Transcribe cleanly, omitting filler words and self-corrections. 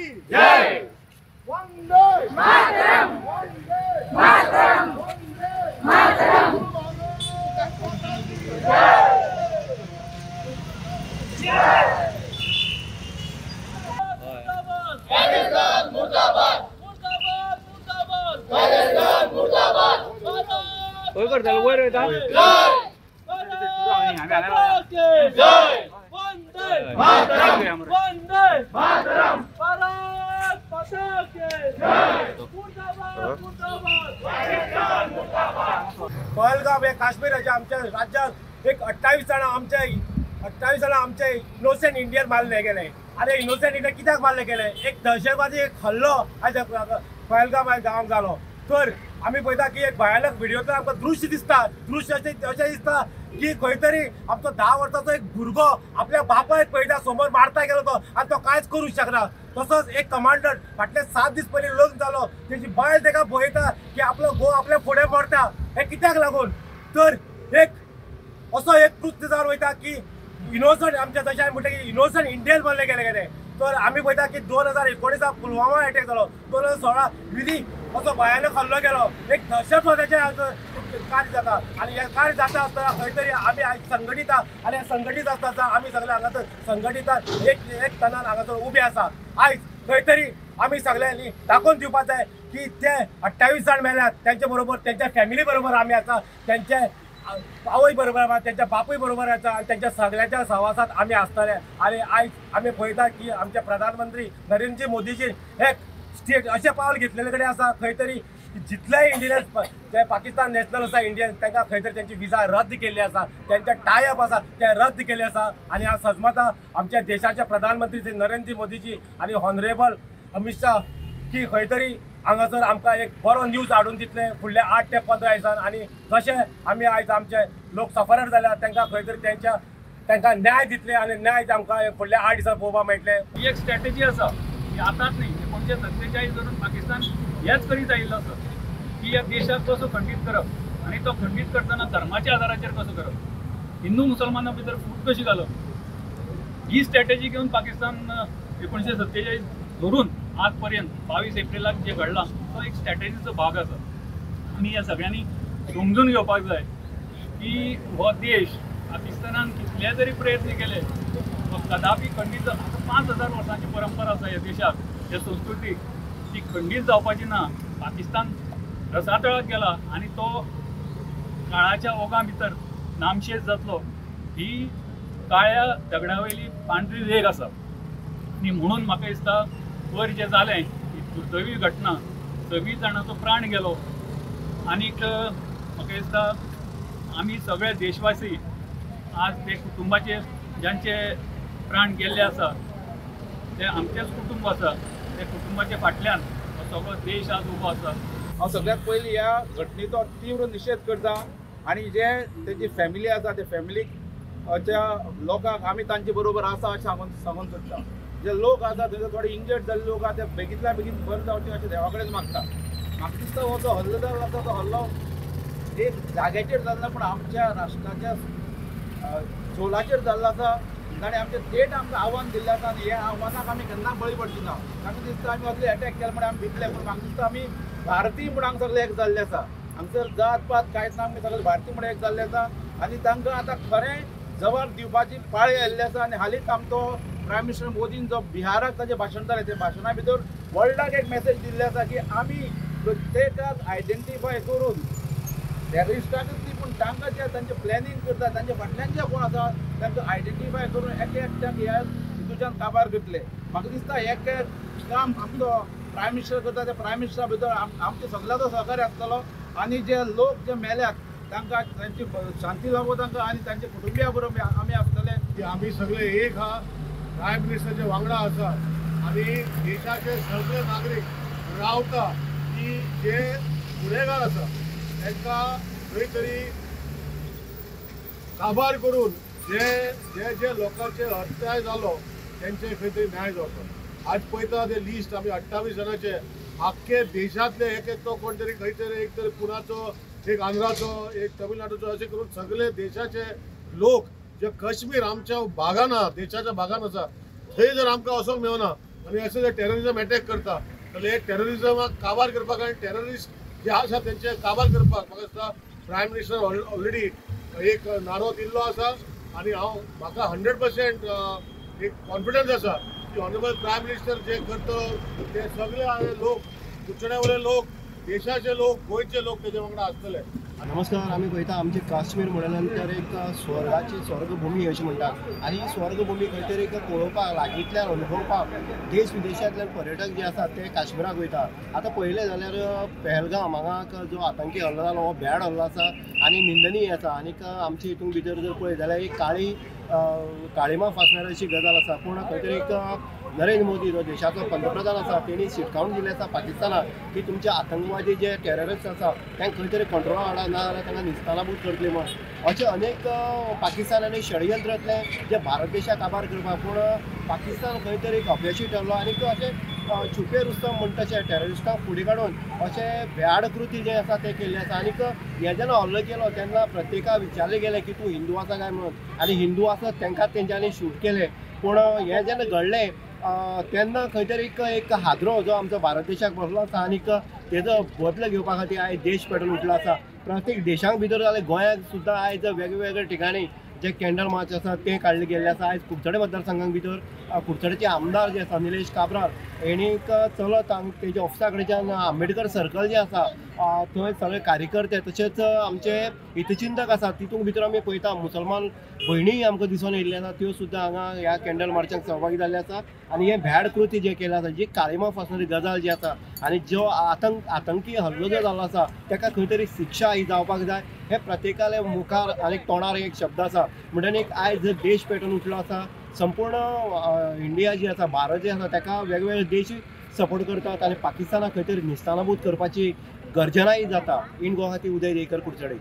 जय वंदे मातरम वंदे मातरम वंदे मातरम पाकिस्तान मुर्दाबाद मुर्दाबाद मुर्दाबाद पाकिस्तान मुर्दाबाद कोई कर चल वर येता जय जय वंदे मातरम वंदे मातरम भारत माता की जय मुर्दाबाद मुर्दाबाद पाकिस्तान मुर्दाबाद पहलगाम हे काश्मीराच्या आमच्या राज्यात एक 28 जण आमचे इनोसेंट इंडियन मारले गेले आणि इनोसेंट इंडियन कित्याक मारले गेले एक दहशतवादी एक हल्लो आज पहलगाम गांवांत जालो तर आम्ही पळयता की एक भयानक व्हिडिओतून आमकां दृश्य दिसता अशें दिसता की खंय तरी आमचो 10 वर्साचो एक भुरगो आपल्या बापायक पळयता समोर मारता गेलो तो आनी तो कांयच करूंक शकना तसोच एक कमांडंट फाटले 7 दीस पयलीं लग्न जालो तेजी बायल ताका पळयता की आपलो घोव आपल्या फुडें मरता हे कित्याक लागून तर एक असो एक कृत्य जावन वयता की इनोसंट आमच्या तशें म्हणटा की इनोसंट इंडियन मारले गेले तर आमी पळयता की 2019 पुलवामा अटॅक जालो 2016 विधी असो भयानक हल्लो केलो एक दहशतवाद्याचे कार्य जाता आणि हे कार्य जाता आसतना खंय तरी आमी आयज संघटीत आनी संघटीत आसता आमी सगळे हांगासर संघटीत एक तनान हांगासर उबे आसा आयज खंय तरी आमी सगळ्यांनी दाखोवन दिवपाक जाय की ते 28 जण मेल्यात त्यांच्या बरोबर त्यांच्या फॅमिली बरोबर आमी आसा त्यांचे आवय बरोबर त्यांच्या बापूय बरोबर आसा आणि त्यांच्या सगळ्यांच्या सहवासात आमी आसतले आणि आयज आमी पळयता की आमचे प्रधानमंत्री नरेंद्रजी मोदीजी एक स्टेट अशें पावल घेतलेले कडेन आसा खंय तरी जितलेय इंडियन जे पाकिस्तान नॅशनल आसा इंडियन तांकां खंय तरी त्यांची विजा रद्द केल्ली आसा त्यांचे टायअप आसा ते रद्द केले आसा आणि आज सजमता आमच्या देशाचे प्रधानमंत्री श्री नरेंद्र मोदीजी आणि हॉनरेबल अमित शाह की खंय तरी हांगासर आमकां एक बरो न्यूज हाडून दितले फुडल्या 8 ते 15 दिसान आणि जशें आमी आयज आमचे लोक सफरर जाल्यात तांकां खंय तरी तांकां न्याय दितले आणि न्याय आमकां फुडल्या 8 दिसांनी पळोवपाक मेळटले ही एक स्ट्रॅटेजी आसा की आतांच न्ही 1947 धरून पाकिस्तान हेच करीत आयिल्लो आसा की ह्या देशाक कसो खंडीत करप आणि तो खंडीत करतना धर्माच्या आधाराचेर कसो करप हिंदू मुसलमाना भितर फूट कशी घालप ही स्ट्रॅटेजी घेवन पाकिस्तान 1947 धरून आज पर्यंत 22 एप्रिलाक जे घडलां तो एक स्ट्रॅटेजीचो भाग आसा आनी ह्या सगळ्यांनी समजून घेवपाक जाय की हो देश पाकिस्तानान कितले जरी प्रयत्न केले तो कदापि खंडीत 5000 वर्सांची परंपरा आसा ह्या देशाक ह्या संस्कृतीक ती खंडीत जावपाची ना पाकिस्तान रसातळाक गेला आणि तो काळाच्या ओगा भितर नामशेष जातलो ही काळ्या दगडा वयली पांढरी रेग आसा आणि म्हणून म्हाका दिसता वर जे जालें ही दुर्दैवी घटना 26 जाणांचो प्राण गेलो आनीक म्हाका दिसता आमी सगळे देशवासी आज ते कुटुंबाचे ज्यांचे प्राण गेल्ले आसा ते आमचेच कुटुंब आसा ते कुटुंबाच्या फाटल्यान हो सगळो देश आज उबो आसा हांव सगळ्यात पयलीं ह्या घटनेचो तीव्र निशेध करता आणि जे तेजी फॅमिली आसा ते फॅमिलीक लोकांक आमी तांचे बरोबर आसा अशें सांगून सोदता जे लोक आसा थंय थोडे इंजर्ड जाल्ले लोक आसा ते बेगींतल्या बेगीन बरें जावचें अशें देवा कडेन मागता म्हाका दिसता हो जो हल्लो जालो आसा तो हल्लो एक जाग्याचेर जाल्लो पूण आमच्या राष्ट्राच्या झोलाचेर जाल्लो आसा ताणें आमचें थेट आमकां आव्हान दिल्लें आसा आनी ह्या आव्हानाक आमी केन्ना बळी पडची ना ताका दिसता आमी असले अटॅक केले म्हण आमी भितले पूण म्हाका दिसता आमी भारतीय म्हूण हांगा सगळे एक जाल्ले आसा हांगसर जात पात कांयच ना आमी सगळे भारतीय म्हूण एक जाल्ले आसा आनी तांकां आतां खरें जबाब दिवपाची पाळी आयिल्ली आसा आनी हालींच आमचो प्रायम मिनिस्टर मोदीन जो बिहाराक ताचें भाशण जालें ते भाशणा भितर वर्ल्डाक एक मेसेज दिल्ली आसा की आमी प्रत्येकाक आयडेंटिफाय करून टॅररिस्टांकच न्ही पूण तांकां जे तांचें प्लॅनिंग करता तांचे फाटल्यान जे कोण आसा तांकां आयडेंटिफाय करून एकट्याक ह्या हितूच्यान काबार करतले म्हाका दिसता एक काम आमचो प्रायम मिनिस्टर करता त्या प्रायम मिनिस्टरा भितर आमचे सगळ्यांचो सहकार्य आसतलो आनी जे लोक जे मेल्यात तांकां तांची शांती लाभो तांकां आनी तांचे कुटुंबिया बरोबर आमी आसतले की आम्ही सगळे एक हा प्रायम मिनिस्टरचे वांगडा आसा आणि देशाचे सगळे नागरिक रावता की जे गुन्हेगार आसा तांकां खंय तरी काबार करून जे जे जे लोकांचे हत्याय जालो त्यांचे खंय तरी न्याय जावचो आज पळयता ते लिस्ट आमी 28 जणांचे आख्खे देशातले एक तो कोण तरी खंय तरी एक तरी पुण्याचो एक आंध्राचो एक तमिळनाडूचो अशें करून सगळे देशाचे लोक जे काश्मीर आमच्या भागान देशाच्या भागान आसा थंय जर आमकां वचोंक मेळना आणि असं जे टेररिझम अटॅक करता जाल्यार हे टेररिझमाक काबार करपाक आनी टेररिस्ट जे आसा तेंचे काबार करपाक म्हाका दिसता प्रायम मिनिस्टर ऑलरेडी एक नारो दिल्लो आसा आनी म्हाका 100% एक कॉन्फिडन्स आसा की ऑनरेबल प्रायम मिनिस्टर जे करतो ते सगळे लोक कुचण्यावले लोक देशाचे लोक गोंयचे लोक तेजे वांगडा आसतले. नमस्कार. आम्ही पळयता आमची काश्मीर म्हणल्या नंतर एक स्वर्गाची स्वर्गभूमी अशी म्हणटात आनी ही स्वर्गभूमी खंय तरी पळोवपाक लागींतल्यान अनुभवपाक देश विदेशांतल्यान पर्यटक जे आसात ते काश्मीराक वयता. आतां पळयलें जाल्यार पहलगाम हांगा जो आतंकी हल्लो जालो हो भ्याड हल्लो आसा आनी निंदनीय आसा. आनीक आमचे हितून भितर जर पळयत जाल्यार एक काळिमा फासणारी अशी गजाल आसा. पूण खंय तरी नरेंद्र मोदी जो देशाचो पंतप्रधान आसा तेणी शिटकावन दिलें आसा पाकिस्तानाक की तुमचे आतंकवादी जे टेररिस्ट आसा तांकां खंय तरी कंट्रोला हाडा ना जाल्यार तांकां निस्तानाबूत करतले म्हण अशें अनेक पाकिस्तानाने षडयंत्रांतले जे भारत देशाक काबार करपाक. पूण पाकिस्तान खंय तरी अपयशी ठरलो आनीक अशें छुपे रुस्तम म्हणटा तशें टेररिस्टांक फुडें काडून अशें भ्याड कृती जे आसा ते केल्ले आसा. आनीक हे जेन्ना हल्लो केलो तेन्ना प्रत्येकाक विचारलें गेलें की तूं हिंदू आसा काय म्हणून आनी हिंदू आसत तांकां तेंच्यांनी शूट केलें. पूण हें जेन्ना घडलें तेन्ना खंय तरी एक हादरो जो आमचो भारत देशाक बसलो आसा आनीक तेजो बदलो घेवपा खातीर आयज देश पेटोवन उठलो आसा. प्रत्येक देशांक भितर जाल्यार गोंयाक सुद्दां आयज वेगवेगळ्या ठिकाणी जे कॅन्डल मार्च आसा ते काडले गेल्ले आसा. आयज कुडचडे मतदारसंघां भितर कुडचडेचे आमदार जे आसा निलेश काब्राल हेणीक चलत तेजे ऑफिसा कडच्यान आंबेडकर सर्कल जे आसा थंय सगळे कार्यकर्ते तशेंच आमचे हितचिंतक आसा तितूंत भितर आमी पळयता मुसलमान भयणी आमकां दिसून येयल्ली आसा त्यो सुद्दां हांगा ह्या कॅन्डल मार्चाक सहभागी जाल्ले आसा. आनी हे भ्याड कृती जे केले आसा जी काळिमा फासणारी गजाल जी आसा आनी जो आतंकी हल्लो जो जाल्लो आसा ताका खंय तरी शिक्षा ही जावपाक जाय हे प्रत्येकाले मुखार आनी तोंडार एक शब्द आसा. म्हणटकीर आयज देश पेटोवन उठलो आसा. संपूर्ण इंडिया जी आसा भारत जे आसा ताका वेगवेगळे देश सपोर्ट करतात आनी पाकिस्तानाक खंय तरी निस्तानाबूत करपाची गर्जनाय जाता. इन गोवा खातीर उदय देयकर कुडचडे.